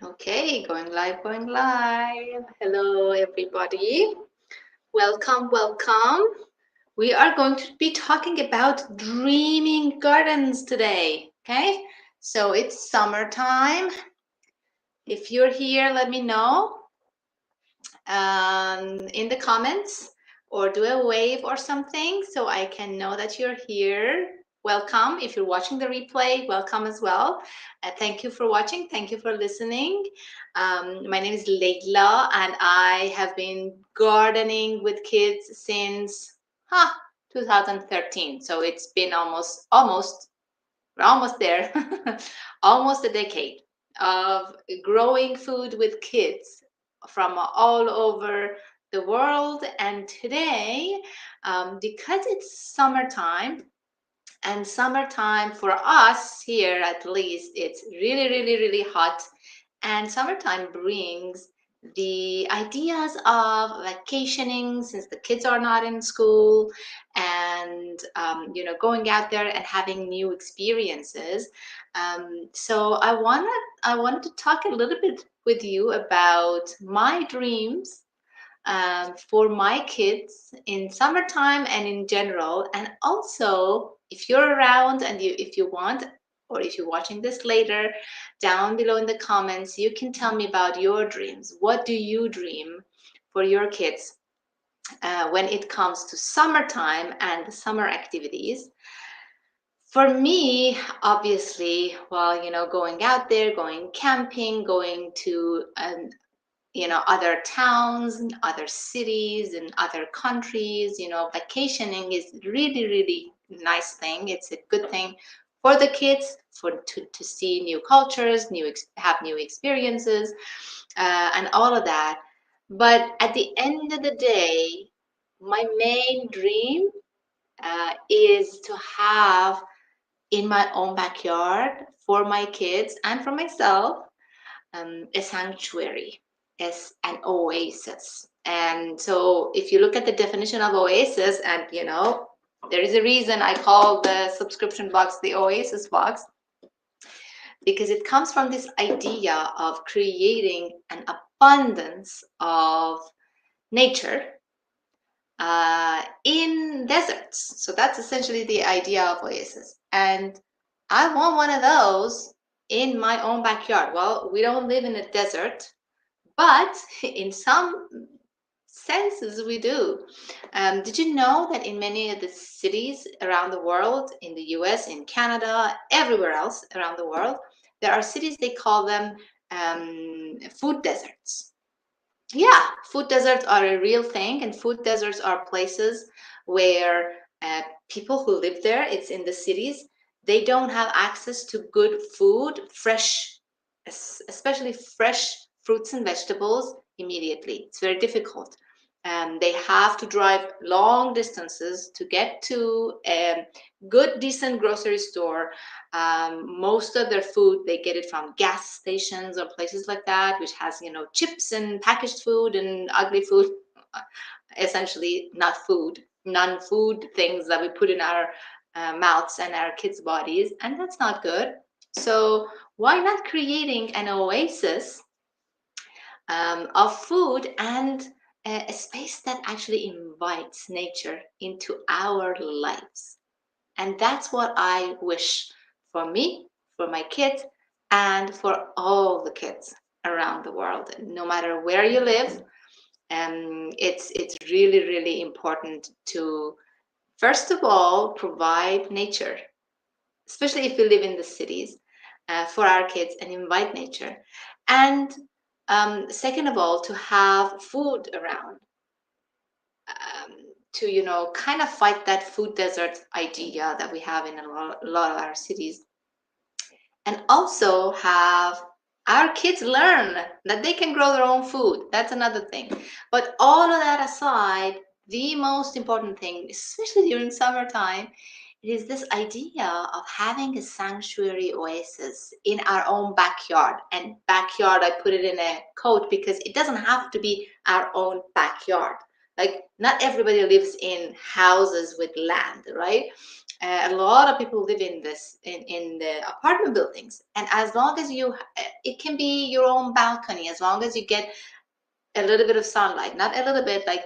Okay, going live, going live. Hello, everybody. Welcome, welcome. We are going to be talking about dreaming gardens today. Okay, so it's summertime. If you're here, let me know in the comments or do a wave or something so I can know that you're here. Welcome. If you're watching the replay, welcome as well. Thank you for watching. Thank you for listening. My name is Leila and I have been gardening with kids since 2013. So it's been we're almost there, almost a decade of growing food with kids from all over the world. And today, because it's summertime, and summertime for us here at least, it's really, really, really hot. And summertime brings the ideas of vacationing since the kids are not in school and going out there and having new experiences. So I wanted to talk a little bit with you about my dreams for my kids in summertime and in general. And also, if you're around and if you want, or if you're watching this later, down below in the comments, you can tell me about your dreams. What do you dream for your kids when it comes to summertime and the summer activities? For me, obviously, well, going out there, going camping, going to other towns and other cities and other countries. Vacationing is really, really nice thing. It's a good thing for the kids to see new cultures, have new experiences, and all of that. But at the end of the day, my main dream is to have in my own backyard for my kids and for myself a sanctuary, as an oasis. And so if you look at the definition of oasis, and there is a reason I call the subscription box the Oasis Box, because it comes from this idea of creating an abundance of nature in deserts. So that's essentially the idea of oasis. And I want one of those in my own backyard. Well, we don't live in a desert, but in some senses we do. Did you know that in many of the cities around the world, in the US, in Canada, everywhere else around the world, there are cities, they call them food deserts. Yeah, food deserts are a real thing, and food deserts are places where people who live there, it's in the cities, they don't have access to good food, fresh, especially fresh fruits and vegetables immediately. It's very difficult. They have to drive long distances to get to a good, decent grocery store. Most of their food, they get it from gas stations or places like that, which has, chips and packaged food and ugly food, essentially not food, non-food things that we put in our mouths and our kids' bodies, and that's not good. So why not creating an oasis of food and a space that actually invites nature into our lives? And that's what I wish for me, for my kids, and for all the kids around the world, no matter where you live. It's really, really important to, first of all, provide nature, especially if we live in the cities, for our kids, and invite nature. And second of all, to have food around, to kind of fight that food desert idea that we have in a lot of our cities, and also have our kids learn that they can grow their own food. That's another thing. But all of that aside, the most important thing, especially during summertime, it is this idea of having a sanctuary oasis in our own backyard. And backyard, I put it in a quote because it doesn't have to be our own backyard. Like, not everybody lives in houses with land, right? A lot of people live in the apartment buildings, and as long as you it can be your own balcony, as long as you get a little bit of sunlight, not a little bit, like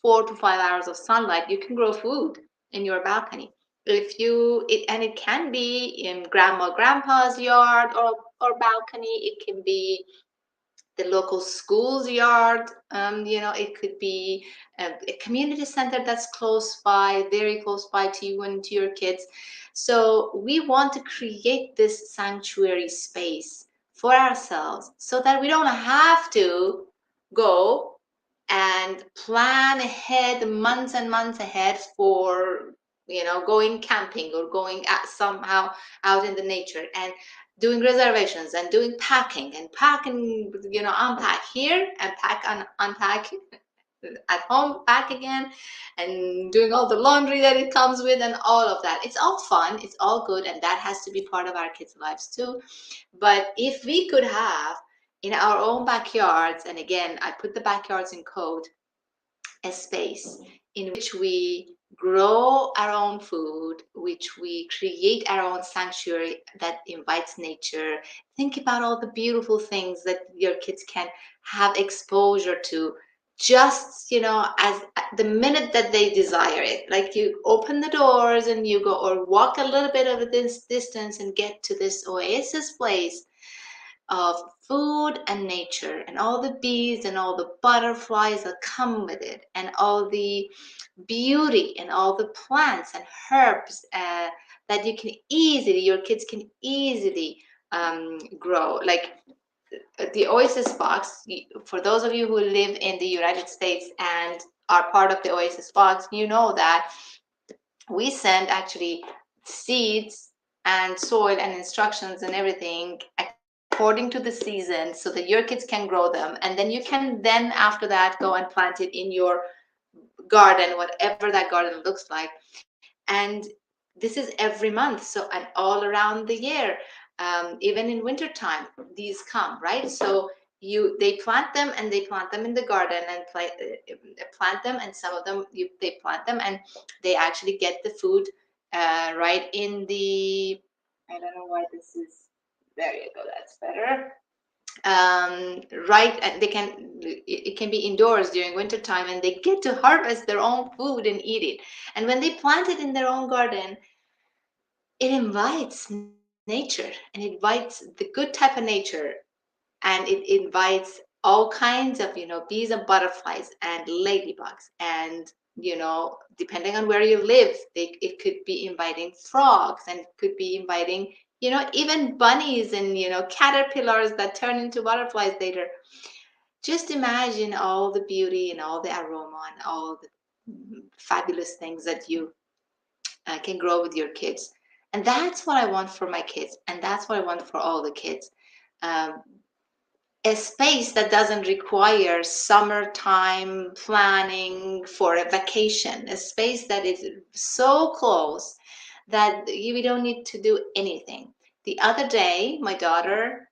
4 to 5 hours of sunlight, you can grow food in your balcony. If you it and it can be in grandma grandpa's yard or balcony. It can be the local school's yard. It could be a community center that's close by, very close by to you and to your kids. So we want to create this sanctuary space for ourselves so that we don't have to go and plan ahead, months and months ahead, for going camping or going somehow out in the nature and doing reservations and doing packing and packing, unpack here and pack and unpack at home, pack again, and doing all the laundry that it comes with and all of that. It's all fun, it's all good, and that has to be part of our kids' lives too. But if we could have in our own backyards, and again, I put the backyards in code, a space in which we grow our own food, which we create our own sanctuary that invites nature. Think about all the beautiful things that your kids can have exposure to, just as the minute that they desire it. Like, you open the doors and you go or walk a little bit of this distance and get to this oasis place of food and nature, and all the bees and all the butterflies that come with it, and all the beauty and all the plants and herbs that your kids can easily grow. Like the Oasis Box, for those of you who live in the United States and are part of the Oasis Box, you know that we send actually seeds and soil and instructions and everything according to the season, so that your kids can grow them, and then you can then after that go and plant it in your garden, whatever that garden looks like. And this is every month, so, and all around the year. Even in winter time, these come, right? So they plant them, and they plant them in the garden and plant them, and some of them they plant them and they actually get the food right in the, I don't know why this is, there you go, that's better. Right, and it can be indoors during winter time, and they get to harvest their own food and eat it. And when they plant it in their own garden, it invites nature, and it invites the good type of nature, and it invites all kinds of bees and butterflies and ladybugs, and depending on where you live, it could be inviting frogs, and it could be inviting even bunnies and caterpillars that turn into butterflies later. Just imagine all the beauty and all the aroma and all the fabulous things that you can grow with your kids. And that's what I want for my kids, and that's what I want for all the kids. um, a space that doesn't require summertime planning for a vacation, a space that is so close that we don't need to do anything. The other day, my daughter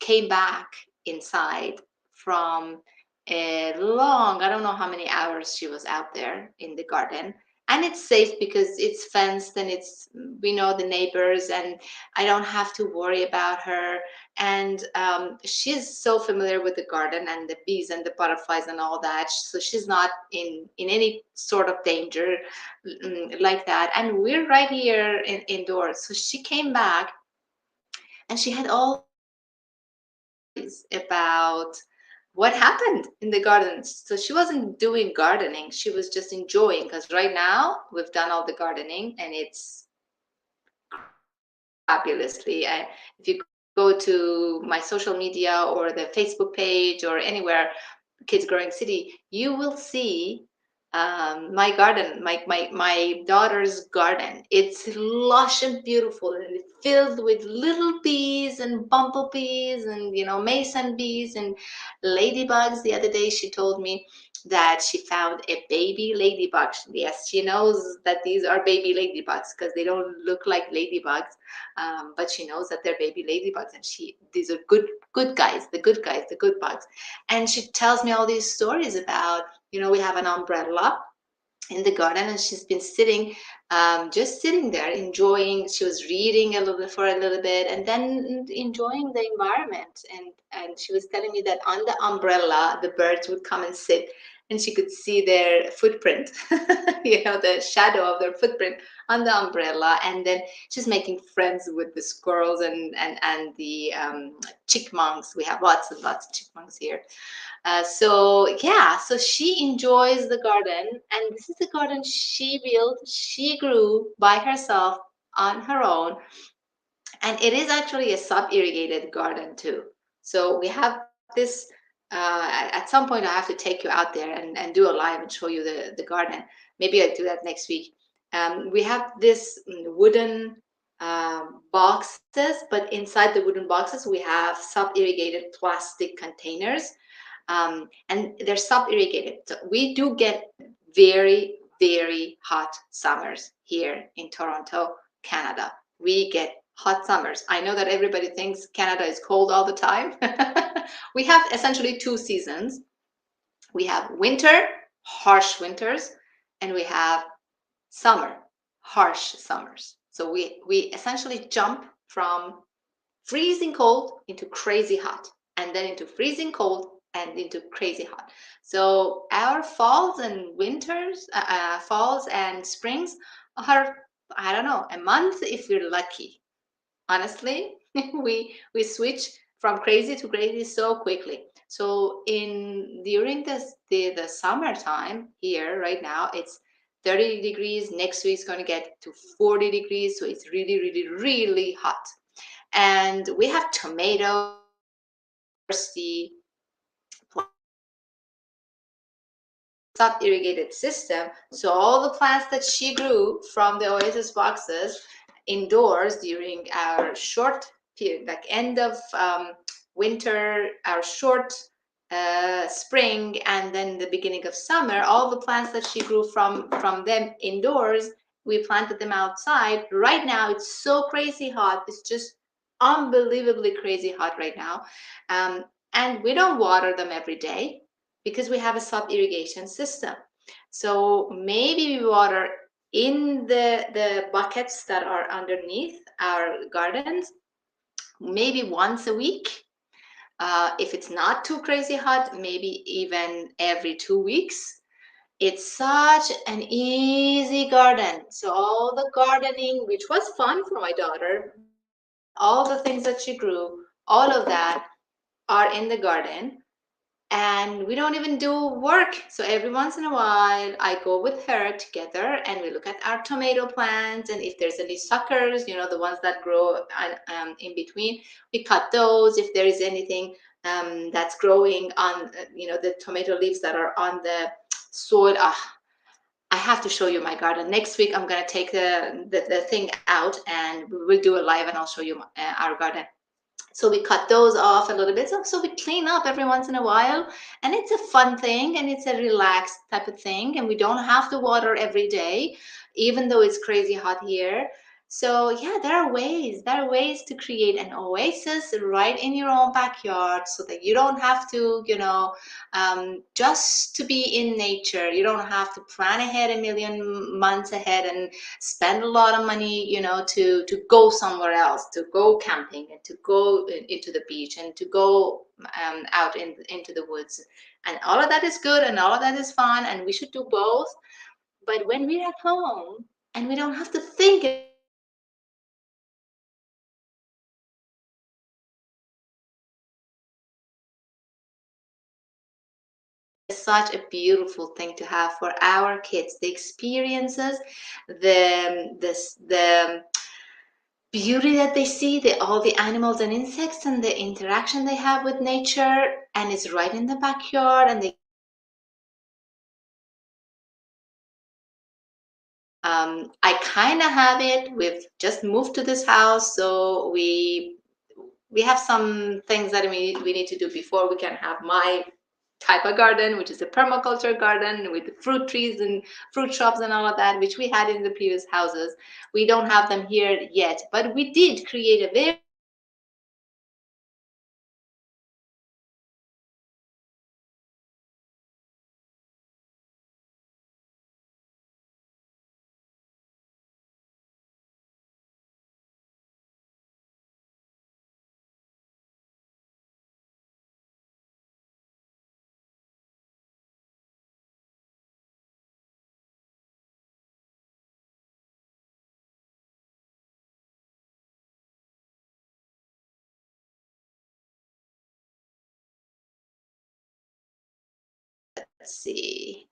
came back inside from a long, I don't know how many hours she was out there in the garden. And it's safe because it's fenced, and we know the neighbors, and I don't have to worry about her. And she's so familiar with the garden and the bees and the butterflies and all that, so she's not in any sort of danger like that. And we're right here indoors. So she came back, and she had all stories about what happened in the garden. So she wasn't doing gardening, she was just enjoying, because right now we've done all the gardening and it's fabulously. If you go to my social media or the Facebook page or anywhere, Kids Growing City, you will see my garden, my daughter's garden. It's lush and beautiful, and it's filled with little bees and bumblebees and mason bees and ladybugs. The other day she told me that she found a baby ladybug. Yes, she knows that these are baby ladybugs because they don't look like ladybugs, but she knows that they're baby ladybugs, and these are good guys, the good guys, the good bugs. And she tells me all these stories about, we have an umbrella in the garden, and she's been sitting, just sitting there enjoying. She was reading a little bit for a little bit and then enjoying the environment, and she was telling me that on the umbrella the birds would come and sit, and she could see their footprint, the shadow of their footprint on the umbrella. And then she's making friends with the squirrels and the chipmunks. We have lots and lots of chipmunks here. So yeah, so she enjoys the garden, and this is the garden she built, she grew by herself on her own, and it is actually a sub-irrigated garden too. So we have this. At some point, I have to take you out there and do a live and show you the garden. Maybe I'll do that next week. We have this wooden boxes, but inside the wooden boxes, we have sub-irrigated plastic containers, and they're sub-irrigated. So we do get very, very hot summers here in Toronto, Canada. We get hot summers. I know that everybody thinks Canada is cold all the time. We have essentially two seasons. We have winter, harsh winters, and we have summer, harsh summers. So we essentially jump from freezing cold into crazy hot, and then into freezing cold and into crazy hot. So our falls and winters, falls and springs are, I don't know, a month if we're lucky. Honestly, we switch from crazy to crazy so quickly. So in during the summertime here right now, it's 30 degrees. Next week's going to get to 40 degrees. So it's really, really, really hot. And we have tomatoes, the sub-irrigated system. So all the plants that she grew from the Oasis boxes indoors during our short period, like end of winter, our short spring, and then the beginning of summer, all the plants that she grew from them indoors, we planted them outside. Right now, it's so crazy hot. It's just unbelievably crazy hot right now. And we don't water them every day because we have a sub-irrigation system. So maybe we water in the buckets that are underneath our gardens, maybe once a week. If it's not too crazy hot, maybe even every 2 weeks. It's such an easy garden. So all the gardening, which was fun for my daughter, all the things that she grew, all of that are in the garden, and we don't even do work. So every once in a while, I go with her together and we look at our tomato plants, and if there's any suckers, the ones that grow in between, we cut those. If there is anything that's growing on, the tomato leaves that are on the soil. I have to show you my garden. Next week, I'm going to take the thing out and we'll do a live and I'll show you our garden. So we cut those off a little bit. So we clean up every once in a while, and it's a fun thing and it's a relaxed type of thing. And we don't have to water every day, even though it's crazy hot here. So yeah, there are ways to create an oasis right in your own backyard so that you don't have to, just to be in nature. You don't have to plan ahead a million months ahead and spend a lot of money, to go somewhere else, to go camping and to go into the beach and to go out into the woods. And all of that is good and all of that is fun, and we should do both. But when we're at home and we don't have to think, it's such a beautiful thing to have for our kids. The experiences, the beauty that they see, all the animals and insects and the interaction they have with nature, and it's right in the backyard. And I kind of have it. We've just moved to this house, so we have some things that we need to do before we can have my type of garden, which is a permaculture garden with fruit trees and fruit shops and all of that, which we had in the previous houses. We don't have them here yet, but we did create a very Let's see.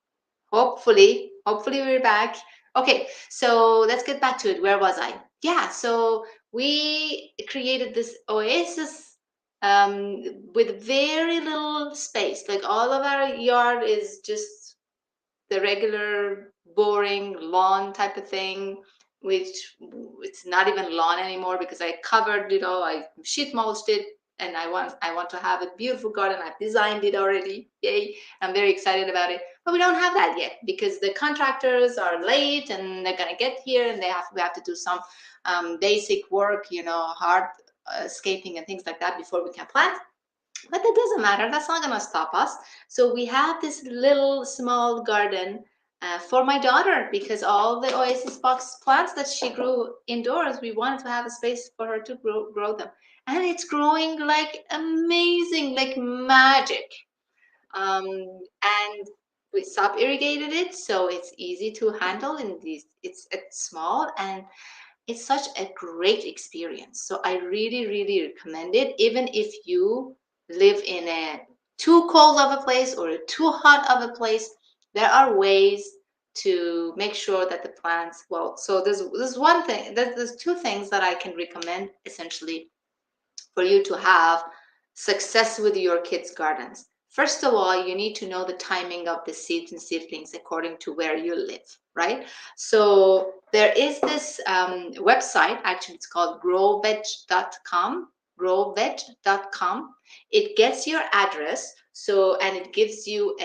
Hopefully we're back. Okay, so let's get back to it. Where was I? Yeah, so we created this oasis with very little space. Like all of our yard is just the regular boring lawn type of thing, which it's not even lawn anymore because I covered it all. I sheet mulched it, and I want to have a beautiful garden. I've designed it already. Yay! I'm very excited about it. But we don't have that yet because the contractors are late and they're gonna get here, and we have to do some basic work, hard scaping and things like that before we can plant. But that doesn't matter. That's not going to stop us. So we have this little small garden for my daughter because all the Oasis Box plants that she grew indoors, we wanted to have a space for her to grow them. And it's growing like amazing, like magic. And we sub irrigated it, so it's easy to handle. In these, it's small and it's such a great experience. So I really, really recommend it, even if you live in a too cold of a place or a too hot of a place. There are ways to make sure that the plants, well, so there's one thing, there's two things that I can recommend essentially for you to have success with your kids' gardens. First of all, you need to know the timing of the seeds and seedlings according to where you live, right? So there is this website, actually it's called growveg.com, growveg.com. It gets your address, so, and it gives you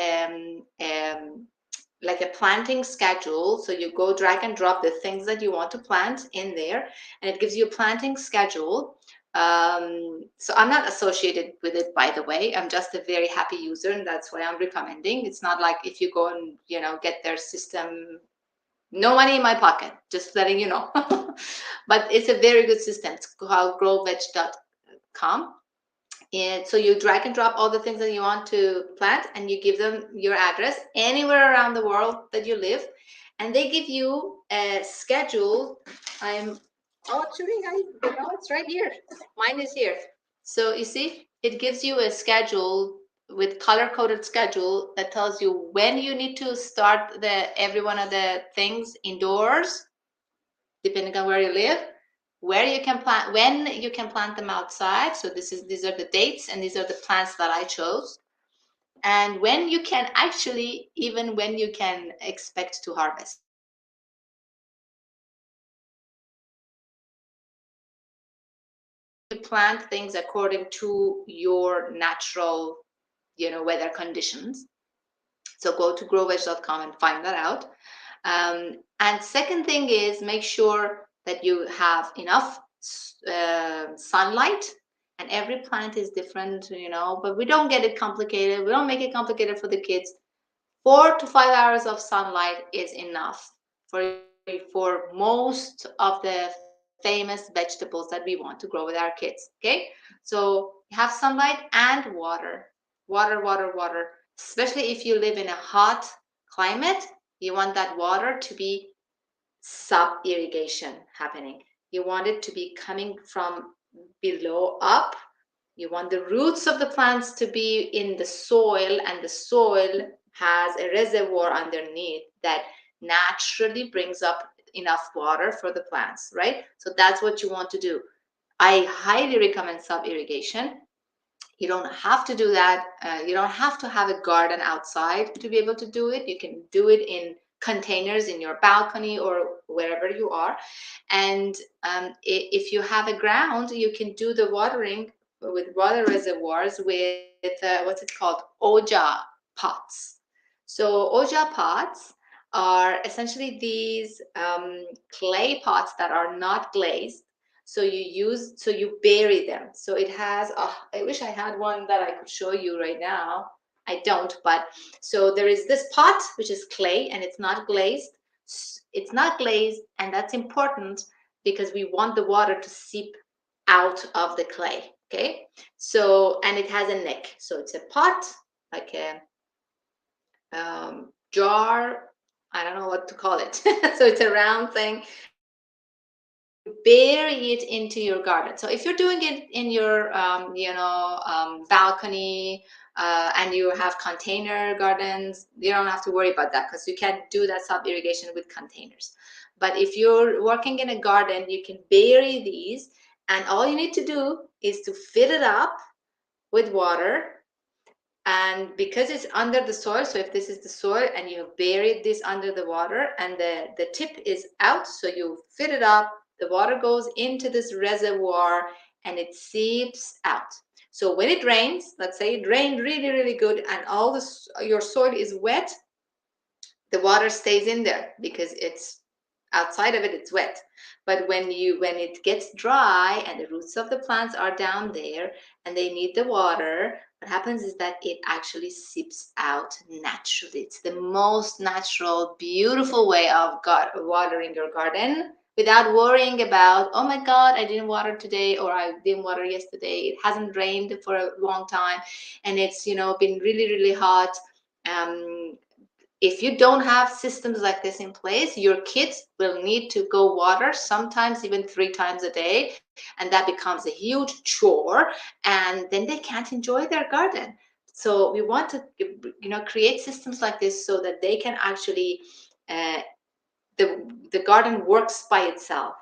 like a planting schedule. So you go drag and drop the things that you want to plant in there, and it gives you a planting schedule. So I'm not associated with it, by the way. I'm just a very happy user, and that's why I'm recommending. It's not like if you go and get their system, no money in my pocket, just letting you know. But it's a very good system. It's called growveg.com. And so you drag and drop all the things that you want to plant, and you give them your address anywhere around the world that you live, and they give you a schedule. It's right here. Mine is here. So you see, it gives you a schedule with color-coded schedule that tells you when you need to start every one of the things indoors, depending on where you live, where you can plant, when you can plant them outside. So these are the dates, and these are the plants that I chose. And when you can actually, even when you can expect to harvest. You plant things according to your natural, weather conditions. So go to growveg.com and find that out. And second thing is make sure that you have enough sunlight. And every plant is different, but we don't get it complicated. We don't make it complicated for the kids. 4 to 5 hours of sunlight is enough for most of the famous vegetables that we want to grow with our kids. Okay, so have sunlight and water, water. Especially if you live in a hot climate, you want that water to be sub irrigation happening. You want it to be coming from below up. You want the roots of the plants to be in the soil, and the soil has a reservoir underneath that naturally brings up enough water for the plants, right? So that's what you want to do. I highly recommend sub irrigation. You don't have to do that. You don't have to have a garden outside to be able to do it. You can do it in containers in your balcony or wherever you are. And if you have a ground, you can do the watering with water reservoirs with what's it called? Oja pots. So Oja pots are essentially these clay pots that are not glazed. So you bury them. So it has, I wish I had one that I could show you right now. I don't, but so there is this pot, which is clay, and it's not glazed. It's not glazed, and that's important because we want the water to seep out of the clay. Okay. So, and it has a neck. So it's a pot, like a jar. I don't know what to call it. So it's a round thing. Bury it into your garden. So if you're doing it in your balcony, and you have container gardens, you don't have to worry about that because you can't do that sub-irrigation with containers. But if you're working in a garden, you can bury these, and all you need to do is to fill it up with water. And because it's under the soil, so if this is the soil and you have buried this under the water and the tip is out, so you fill it up, the water goes into this reservoir and it seeps out. So when it rains, let's say it rained really, really good and all this, your soil is wet, the water stays in there because it's outside of it, it's wet. But when it gets dry and the roots of the plants are down there and they need the water, what happens is that it actually seeps out naturally. It's the most natural, beautiful way of watering your garden without worrying about, oh my God, I didn't water today, or I didn't water yesterday. It hasn't rained for a long time and it's, been really, really hot. If you don't have systems like this in place, your kids will need to go water sometimes even 3 times a day, and that becomes a huge chore, and then they can't enjoy their garden. So we want to, create systems like this so that they can actually, uh, the garden works by itself.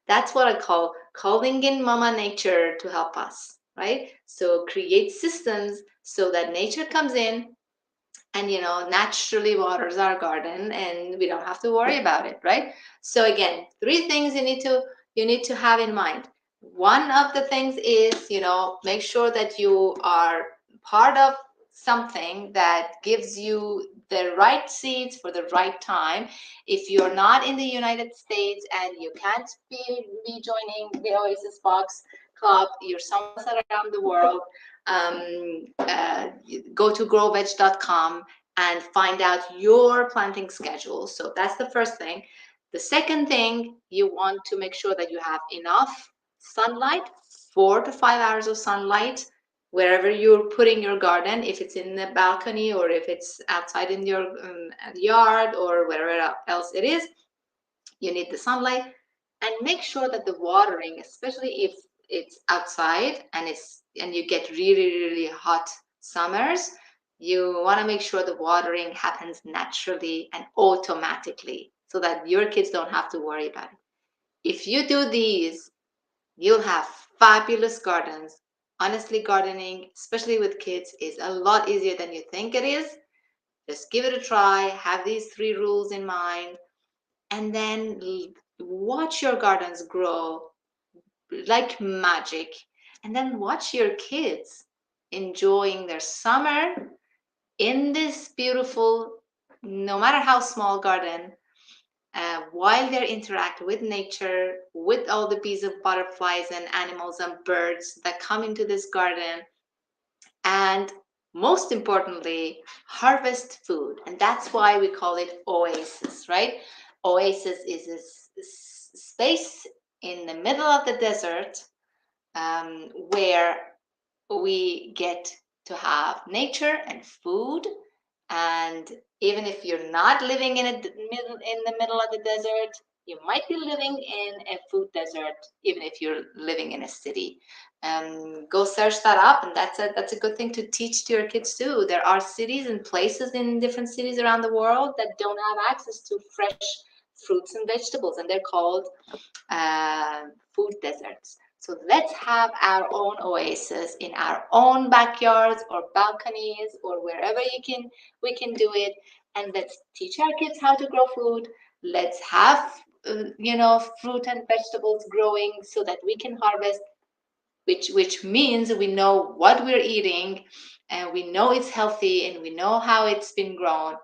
That's what I call calling in Mama Nature to help us, right? So create systems so that nature comes in and naturally waters our garden and we don't have to worry about it, right? So again, 3 things you need to have in mind. One of the things is, make sure that you are part of something that gives you the right seeds for the right time. If you're not in the United States and you can't be joining the Oasis Box Club, you're somewhere around the world, go to growveg.com and find out your planting schedule. So that's the first thing. The second thing, you want to make sure that you have enough sunlight, 4 to 5 hours of sunlight, wherever you're putting your garden, if it's in the balcony or if it's outside in your yard or wherever else it is, you need the sunlight. And make sure that the watering, especially if it's outside and you get really, really hot summers, you want to make sure the watering happens naturally and automatically so that your kids don't have to worry about it. If you do these, you'll have fabulous gardens. Honestly, gardening, especially with kids, is a lot easier than you think it is. Just give it a try, have these 3 rules in mind, and then watch your gardens grow like magic. And then watch your kids enjoying their summer in this beautiful, no matter how small, garden, while they interact with nature, with all the bees of butterflies and animals and birds that come into this garden, and most importantly, harvest food. And that's why we call it Oasis, right? Oasis is a space in the middle of the desert, where we get to have nature and food. And even if you're not living in the middle of the desert, you might be living in a food desert, even if you're living in a city. Go search that up, and that's a good thing to teach to your kids too. There are cities and places in different cities around the world that don't have access to fresh fruits and vegetables, and they're called uh, food deserts. So let's have our own oasis in our own backyards or balconies or wherever we can do it. And let's teach our kids how to grow food. Let's have fruit and vegetables growing so that we can harvest, which means we know what we're eating and we know it's healthy and we know how it's been grown.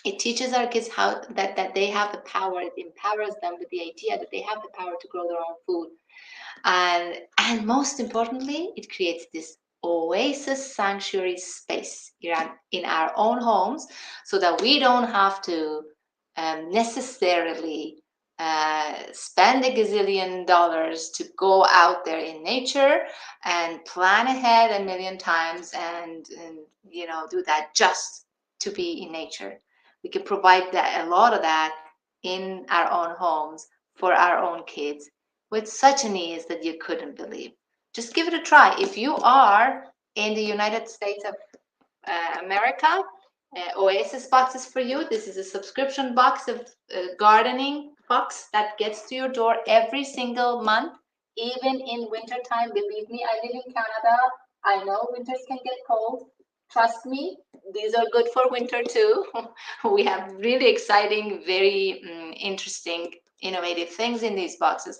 It teaches our kids how that they have the power. It empowers them with the idea that they have the power to grow their own food. And most importantly, it creates this oasis sanctuary space in our own homes so that we don't have to necessarily spend a gazillion dollars to go out there in nature and plan ahead a million times and do that just to be in nature. We can provide a lot of that in our own homes for our own kids with such an ease that you couldn't believe. Just give it a try. If you are in the United States of America, Oasis Box is for you. This is a subscription box of gardening box that gets to your door every single month, even in winter time. Believe me, I live in Canada. I know winters can get cold. Trust me, these are good for winter too. We have really exciting, very interesting, innovative things in these boxes.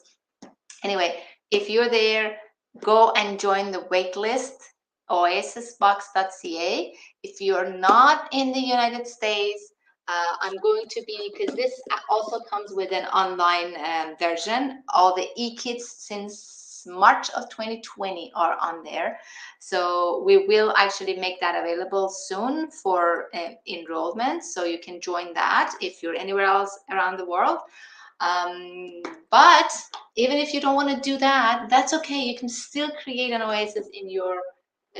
Anyway, if you're there, go and join the wait list, oasisbox.ca. If you're not in the United States, I'm going to be, because this also comes with an online version. All the e-kits since March of 2020 are on there. So we will actually make that available soon for enrollment. So you can join that if you're anywhere else around the world. But even if you don't want to do that, that's okay. You can still create an oasis in your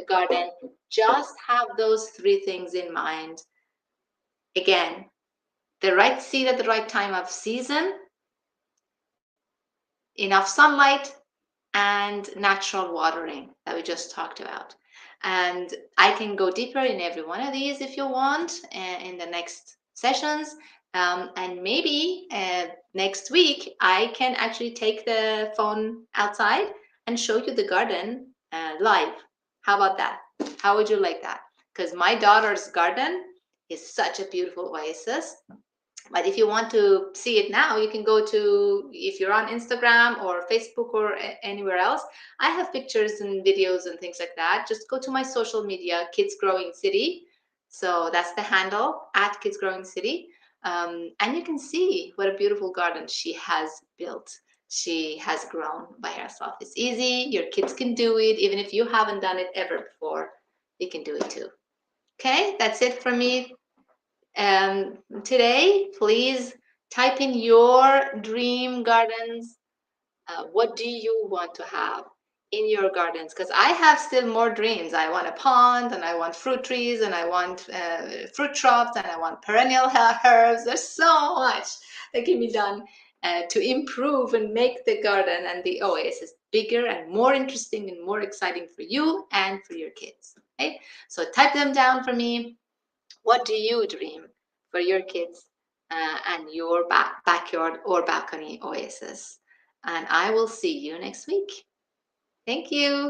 garden. Just have those three things in mind. Again, the right seed at the right time of season, enough sunlight, and natural watering that we just talked about. And I can go deeper in every one of these if you want in the next sessions. And maybe next week, I can actually take the phone outside and show you the garden live. How about that? How would you like that? Because my daughter's garden is such a beautiful oasis. But if you want to see it now, you can go to, if you're on Instagram or Facebook or anywhere else, I have pictures and videos and things like that. Just go to my social media, Kids Growing City. So that's the handle, at Kids Growing City. And you can see what a beautiful garden she has built. She has grown by herself. It's easy. Your kids can do it. Even if you haven't done it ever before, you can do it too. Okay, that's it for me. Today, please type in your dream gardens. What do you want to have in your gardens? Because I have still more dreams. I want a pond, and I want fruit trees, and I want fruit shrubs, and I want perennial herbs. There's so much that can be done to improve and make the garden and the oasis bigger and more interesting and more exciting for you and for your kids. Okay? So type them down for me. What do you dream for your kids and your backyard or balcony oasis? And I will see you next week. Thank you.